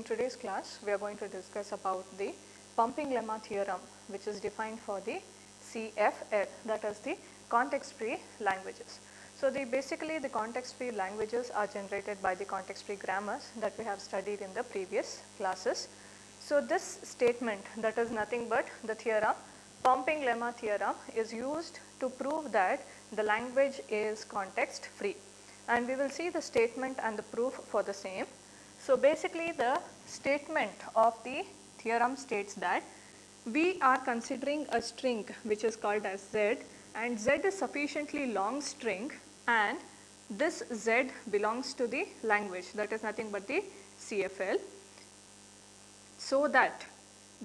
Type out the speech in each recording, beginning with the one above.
In today's class, we are going to discuss about the pumping lemma theorem, which is defined for the CFL, that is the context-free languages. So, basically the context-free languages are generated by the context-free grammars that we have studied in the previous classes. So, this statement, that is nothing but the theorem, pumping lemma theorem, is used to prove that the language is context-free, and we will see the statement and the proof for the same. So, basically the statement of the theorem states that we are considering a string which is called as Z, and Z is sufficiently long string, and this Z belongs to the language, that is nothing but the CFL, so that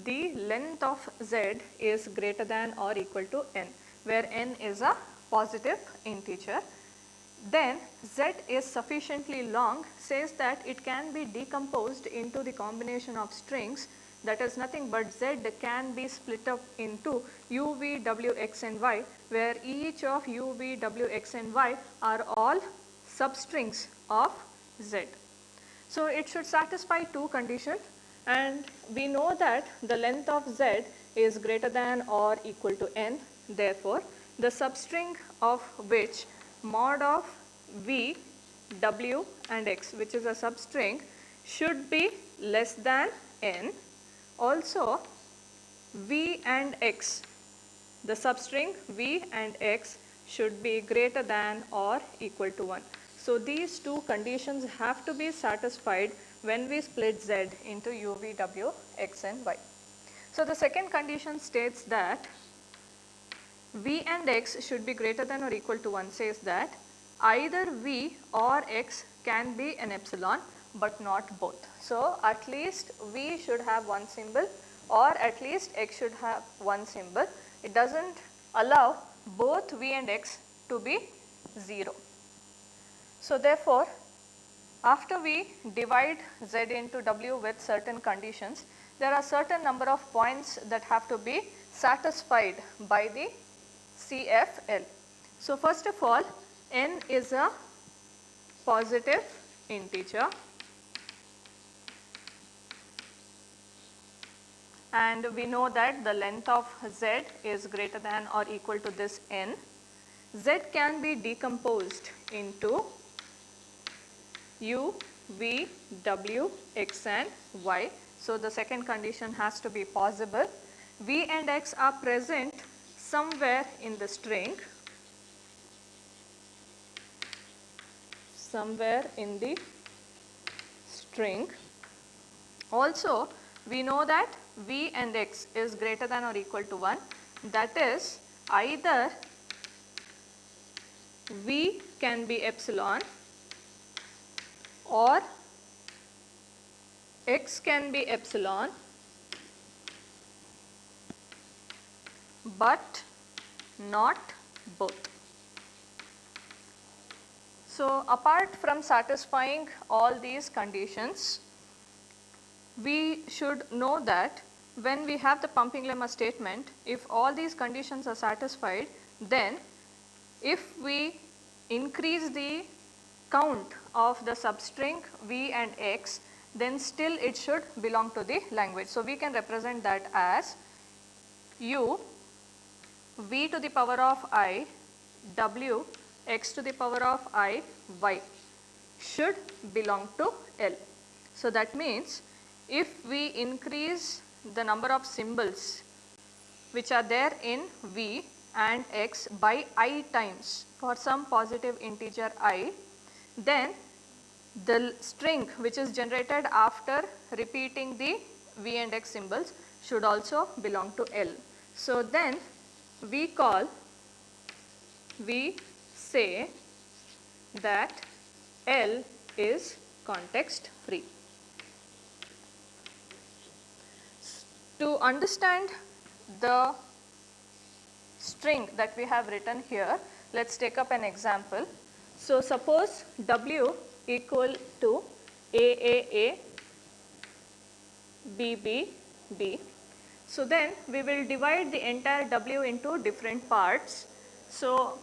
the length of Z is greater than or equal to n, where n is a positive integer. Then Z is sufficiently long says that it can be decomposed into the combination of strings, that is nothing but Z can be split up into u, v, w, x and y, where each of u, v, w, x and y are all substrings of Z. So, it should satisfy two conditions, and we know that the length of Z is greater than or equal to n. Therefore, the substring of which mod of v, w and x, which is a substring, should be less than n. Also, v and x, the substring v and x should be greater than or equal to 1. So, these two conditions have to be satisfied when we split Z into u, v, w, x and y. So, the second condition states that v and x should be greater than or equal to 1, says that either v or x can be an epsilon, but not both. So, at least v should have one symbol, or at least x should have one symbol. It does not allow both v and x to be 0. So, therefore, after we divide Z into W with certain conditions, there are certain number of points that have to be satisfied by the CFL. So, first of all, n is a positive integer, and we know that the length of Z is greater than or equal to this n. Z can be decomposed into u, v, w, x and y. So, the second condition has to be possible. V and x are present somewhere in the string, Also, we know that v and x is greater than or equal to 1, that is either v can be epsilon or x can be epsilon, but not both. So, apart from satisfying all these conditions, we should know that when we have the pumping lemma statement, if all these conditions are satisfied, then if we increase the count of the substring v and x, then still it should belong to the language. So, we can represent that as u, v to the power of I, w, x to the power of I, y should belong to L. So, that means if we increase the number of symbols which are there in v and x by I times for some positive integer I, then the string which is generated after repeating the v and x symbols should also belong to L. So, then we say that L is context free. To understand the string that we have written here, let us take up an example. So, suppose W equal to AAA, BBB. So, then we will divide the entire W into different parts. So,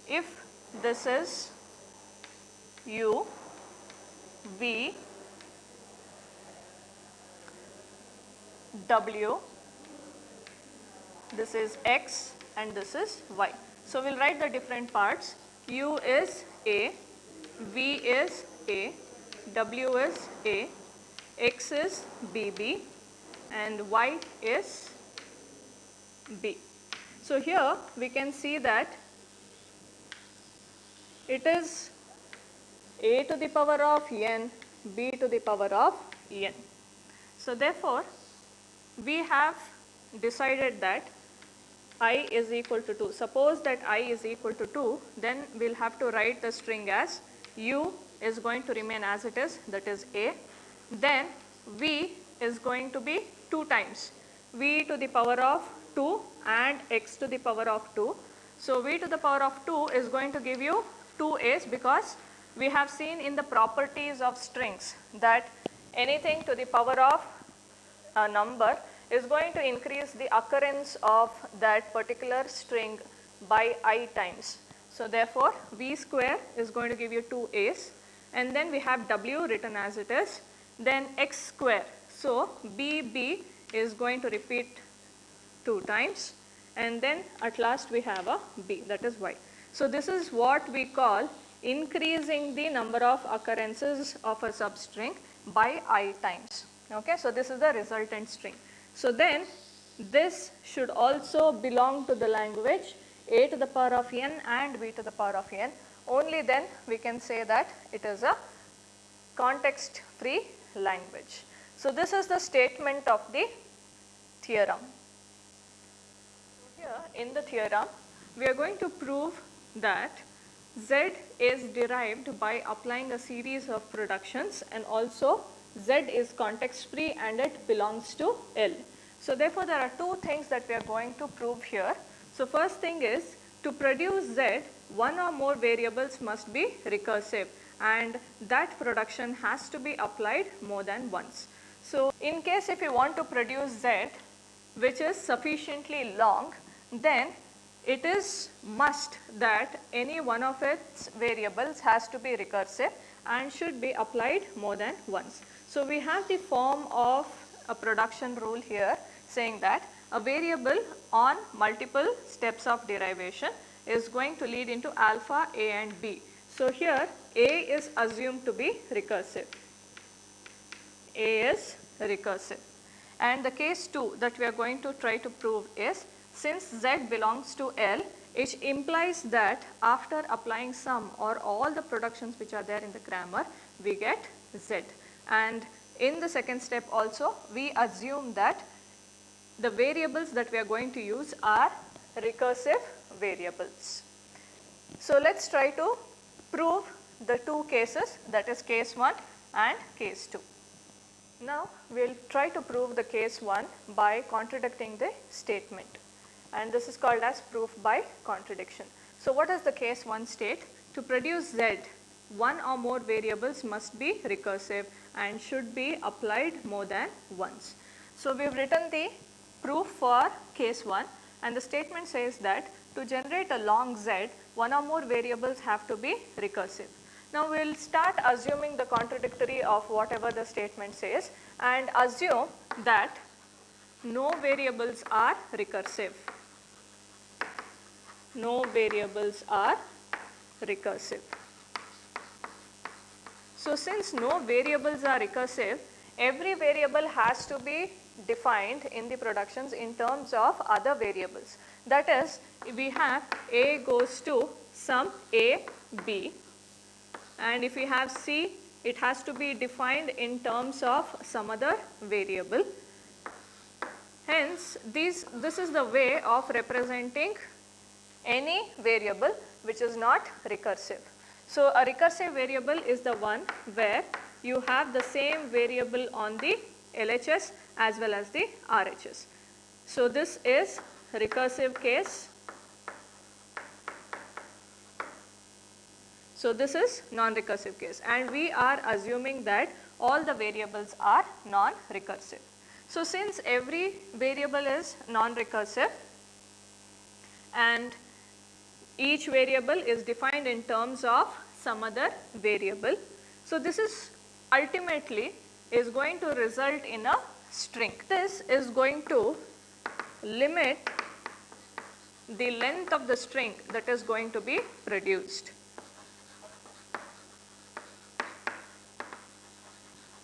if this is U, V, W, this is X, and this is Y. So we'll write the different parts. U is A, V is A, W is A, X is BB, and Y is B. So here we can see that it is A to the power of n, B to the power of n. So therefore, we have decided that I is equal to 2. Suppose that I is equal to 2, then we will have to write the string as U is going to remain as it is, that is A. Then V is going to be 2 times V to the power of 2 and X to the power of 2. So V to the power of 2 is going to give you 2 A's, because we have seen in the properties of strings that anything to the power of a number is going to increase the occurrence of that particular string by I times. So therefore, V square is going to give you 2 A's, and then we have W written as it is, then X square. So BB is going to repeat 2 times, and then at last we have a B, that is Y. So this is what we call increasing the number of occurrences of a substring by I times. Okay, so this is the resultant string. So then this should also belong to the language A to the power of n and B to the power of n. Only then we can say that it is a context free language. So this is the statement of the theorem. Here in the theorem, we are going to prove that Z is derived by applying a series of productions, and also Z is context free and it belongs to L. So therefore, there are 2 things that we are going to prove here. So first thing is, to produce Z, one or more variables must be recursive, and that production has to be applied more than once. So in case if you want to produce Z which is sufficiently long, then it is must that any one of its variables has to be recursive and should be applied more than once. So we have the form of a production rule here, saying that a variable on multiple steps of derivation is going to lead into alpha, A and B. So here A is assumed to be recursive. A is recursive. And the case 2 that we are going to try to prove is, since Z belongs to L, it implies that after applying some or all the productions which are there in the grammar, we get Z. And in the second step also, we assume that the variables that we are going to use are recursive variables. So let's try to prove the 2 cases, that is case 1 and case 2. Now we will try to prove the case 1 by contradicting the statement, and this is called as proof by contradiction. So what does the case 1 state? To produce Z, one or more variables must be recursive and should be applied more than once. So we have written the proof for case 1, and the statement says that to generate a long Z, one or more variables have to be recursive. Now we will start assuming the contradictory of whatever the statement says, and assume that no variables are recursive. No variables are recursive. So since no variables are recursive, every variable has to be defined in the productions in terms of other variables. That is, we have A goes to some A, B, and if we have C, it has to be defined in terms of some other variable. Hence, this is the way of representing any variable which is not recursive. So a recursive variable is the one where you have the same variable on the LHS as well as the RHS. So this is recursive case. So this is non-recursive case, and we are assuming that all the variables are non-recursive. So since every variable is non-recursive and each variable is defined in terms of some other variable, so this is ultimately is going to result in a string. This is going to limit the length of the string that is going to be produced.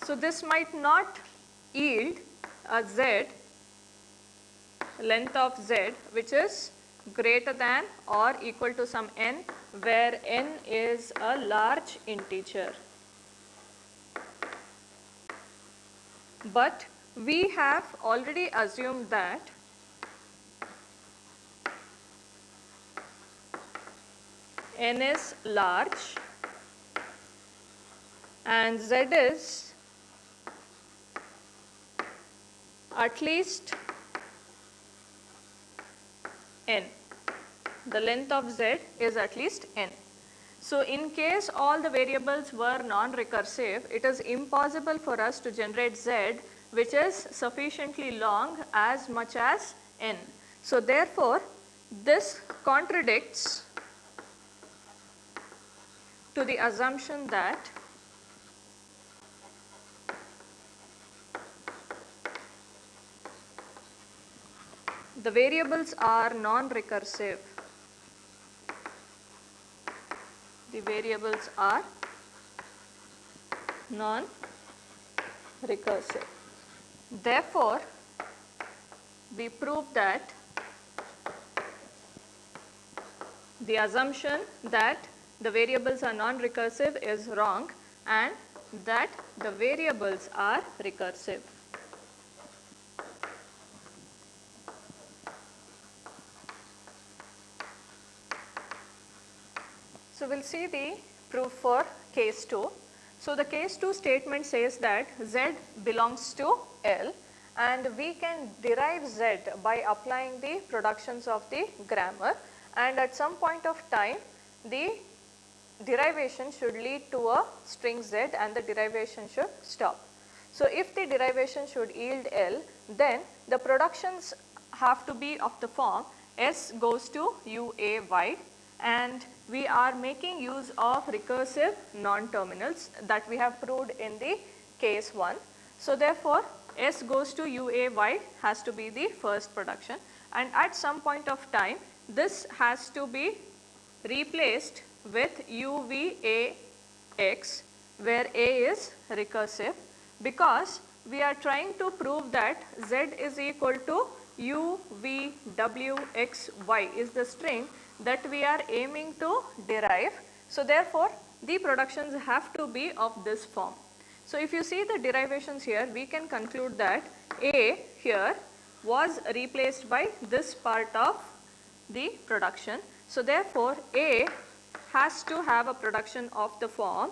So this might not yield a z, length of z, which is greater than or equal to some n, where n is a large integer. But we have already assumed that n is large and z is at least n. The length of z is at least n. So in case all the variables were non-recursive, it is impossible for us to generate z which is sufficiently long as much as n. So therefore, this contradicts to the assumption that the variables are non-recursive. The variables are non-recursive. Therefore, we prove that the assumption that the variables are non-recursive is wrong and that the variables are recursive. So we will see the proof for case 2. So the case 2 statement says that z belongs to L and we can derive z by applying the productions of the grammar, and at some point of time the derivation should lead to a string z and the derivation should stop. So if the derivation should yield L, then the productions have to be of the form S goes to UAY, and we are making use of recursive non-terminals that we have proved in the case 1. So therefore, S goes to UAY has to be the first production, and at some point of time this has to be replaced with UVAX, where A is recursive, because we are trying to prove that Z is equal to UVWXY is the string that we are aiming to derive. So therefore, the productions have to be of this form. So if you see the derivations here, we can conclude that A here was replaced by this part of the production. So therefore, A has to have a production of the form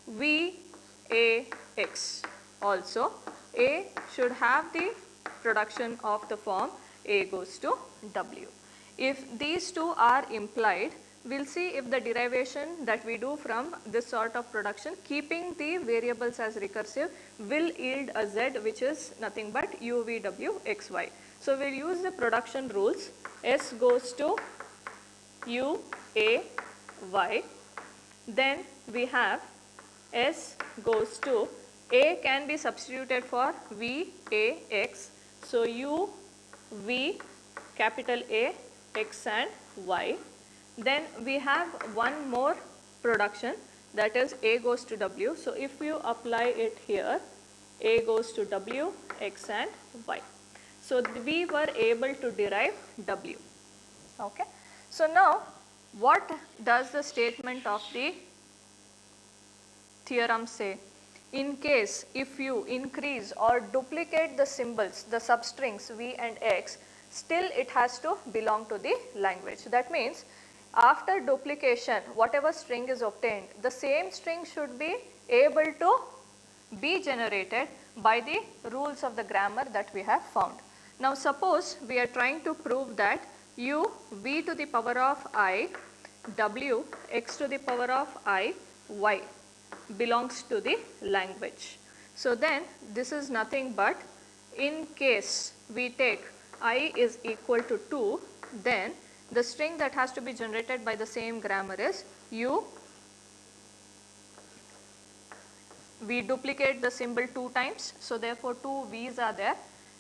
VAX. Also, A should have the production of the form A goes to W. If these two are implied, we will see if the derivation that we do from this sort of production, keeping the variables as recursive, will yield a Z which is nothing but UVWXY. So we will use the production rules. S goes to UAY, then we have S goes to, A can be substituted for VAX. So UV capital A, X and Y. Then we have one more production, that is A goes to W. So if you apply it here, A goes to W, X and Y. So we were able to derive W. Okay. So now what does the statement of the theorem say? In case if you increase or duplicate the symbols, the substrings V and X, still it has to belong to the language. That means after duplication, whatever string is obtained, the same string should be able to be generated by the rules of the grammar that we have found. Now suppose we are trying to prove that U V to the power of I, W X to the power of I, Y belongs to the language. So then this is nothing but, in case we take I is equal to 2, then the string that has to be generated by the same grammar is U we duplicate the symbol 2 times. So therefore 2 V's are there,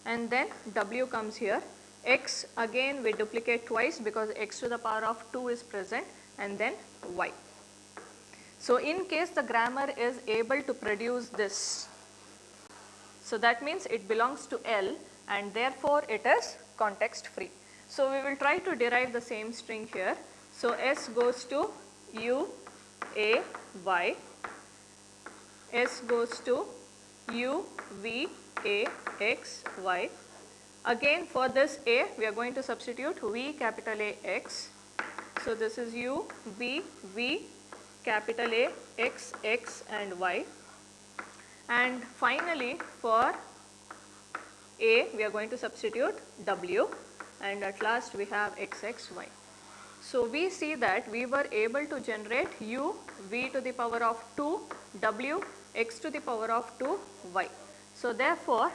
and then W comes here. X again we duplicate twice because x to the power of 2 is present, and then Y. So in case the grammar is able to produce this, so that means it belongs to L and therefore it is context free. So we will try to derive the same string here. So S goes to U, A, Y. S goes to U, V, A, X, Y. Again for this A we are going to substitute V capital A X. So this is U, V, V, capital A, X, X and Y. And finally for A we are going to substitute W, and at last we have X, X, Y. So we see that we were able to generate U, V to the power of 2, W, X to the power of 2, Y. So therefore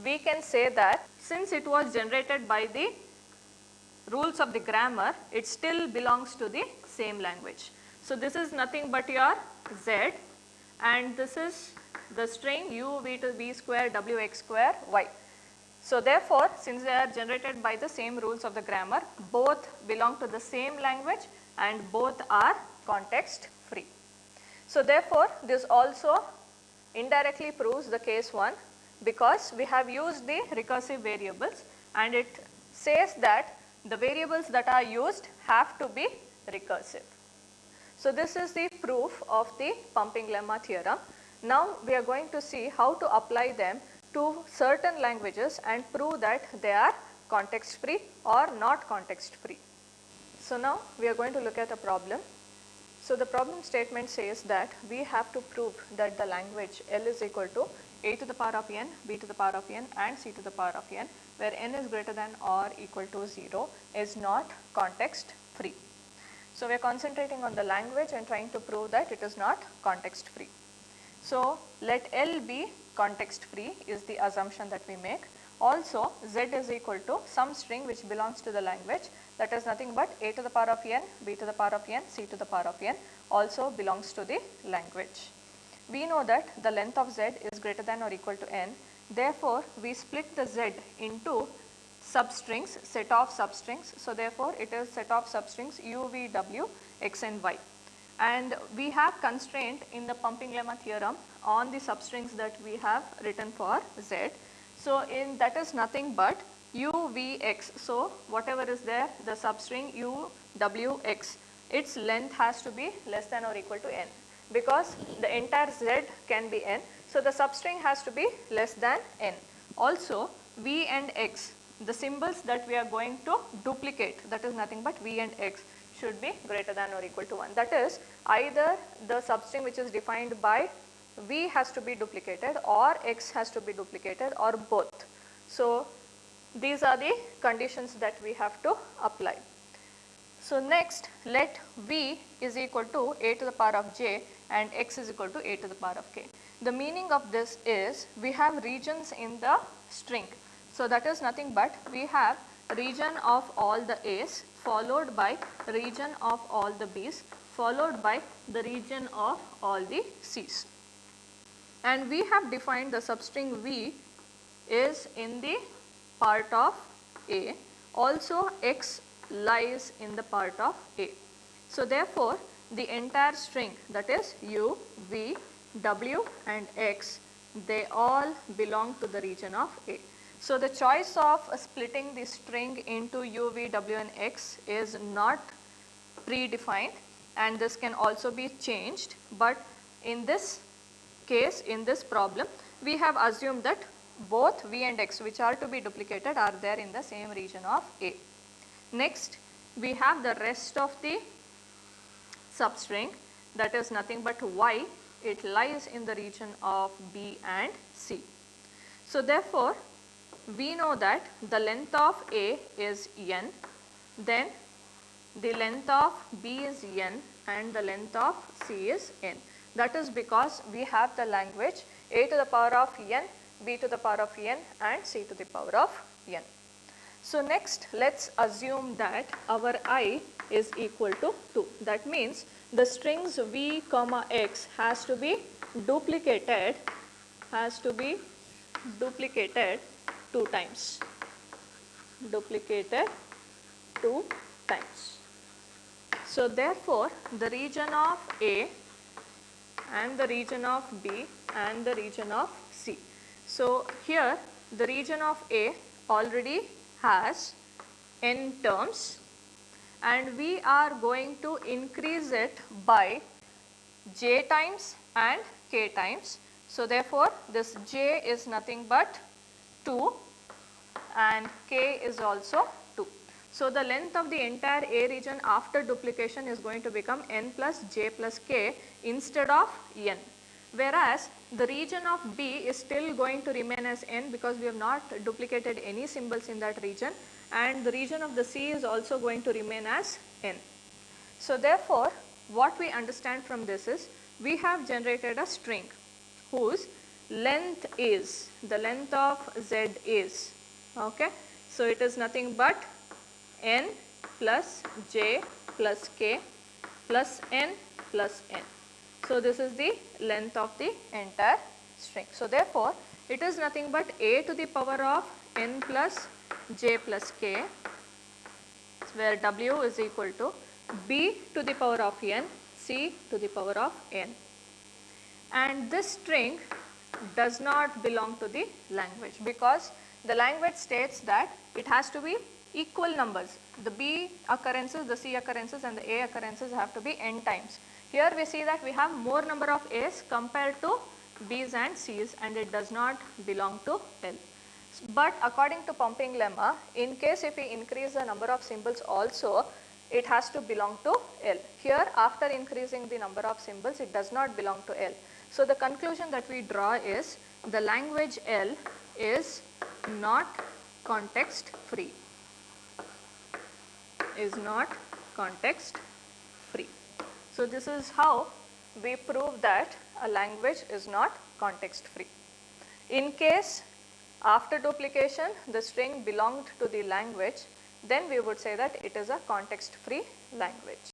we can say that since it was generated by the rules of the grammar, it still belongs to the same language. So this is nothing but your Z, and this is the string U, V to V square, W, X square, Y. So therefore, since they are generated by the same rules of the grammar, both belong to the same language and both are context free. So therefore, this also indirectly proves the case 1, because we have used the recursive variables, and it says that the variables that are used have to be recursive. So this is the proof of the pumping lemma theorem. Now we are going to see how to apply them to certain languages and prove that they are context free or not context free. So now we are going to look at a problem. So the problem statement says that we have to prove that the language L is equal to A to the power of n, B to the power of n and C to the power of n, where n is greater than or equal to 0, is not context free. So we are concentrating on the language and trying to prove that it is not context free. So let L be context free is the assumption that we make. Also Z is equal to some string which belongs to the language, that is nothing but A to the power of n, B to the power of n, C to the power of n also belongs to the language. We know that the length of Z is greater than or equal to n. Therefore we split the Z into substrings, set of substrings. So therefore it is set of substrings U, V, W, X and Y. And we have constraint in the pumping lemma theorem on the substrings that we have written for Z. So in that is nothing but U, V, X. So whatever is there, the substring U, W, X, its length has to be less than or equal to n, because the entire Z can be n. So the substring has to be less than n. Also V and X, the symbols that we are going to duplicate, that is nothing but V and X, should be greater than or equal to 1. That is, either the substring which is defined by V has to be duplicated or X has to be duplicated or both. So these are the conditions that we have to apply. So next, let V is equal to A to the power of j and X is equal to A to the power of k. The meaning of this is we have regions in the string. So that is nothing but we have region of all the A's followed by region of all the B's followed by the region of all the C's. And we have defined the substring V is in the part of A. Also X lies in the part of A. So therefore the entire string, that is U, V, W and X, they all belong to the region of A. So the choice of splitting the string into U, V, W and X is not predefined, and this can also be changed, but in this case, in this problem, we have assumed that both V and X which are to be duplicated are there in the same region of A. Next, we have the rest of the substring, that is nothing but Y, it lies in the region of B and C. So therefore, we know that the length of A is n, then the length of B is n and the length of C is n. That is because we have the language A to the power of n, B to the power of n and C to the power of n. So next, let's assume that our I is equal to 2. That means the strings V comma X has to be duplicated, has to be duplicated 2 times, duplicated 2 times. So therefore, the region of A and the region of B and the region of C. So here the region of A already has n terms, and we are going to increase it by j times and k times. So therefore, this j is nothing but 2 and k is also 2. So the length of the entire A region after duplication is going to become n plus j plus k instead of n. Whereas the region of B is still going to remain as n because we have not duplicated any symbols in that region, and the region of the C is also going to remain as n. So therefore, what we understand from this is we have generated a string whose length is, the length of Z is, okay. So it is nothing but n plus j plus k plus n plus n. So this is the length of the entire string. So therefore, it is nothing but a to the power of n plus j plus k, where w is equal to b to the power of n, c to the power of n. And this string does not belong to the language, because the language states that it has to be equal numbers. The b occurrences, the c occurrences and the a occurrences have to be n times. Here we see that we have more number of a's compared to b's and c's, and it does not belong to L. But according to pumping lemma, in case if we increase the number of symbols also, it has to belong to L. Here after increasing the number of symbols, it does not belong to L. So the conclusion that we draw is the language L is not context free, is not context free. So this is how we prove that a language is not context free. In case after duplication the string belonged to the language, then we would say that it is a context free language.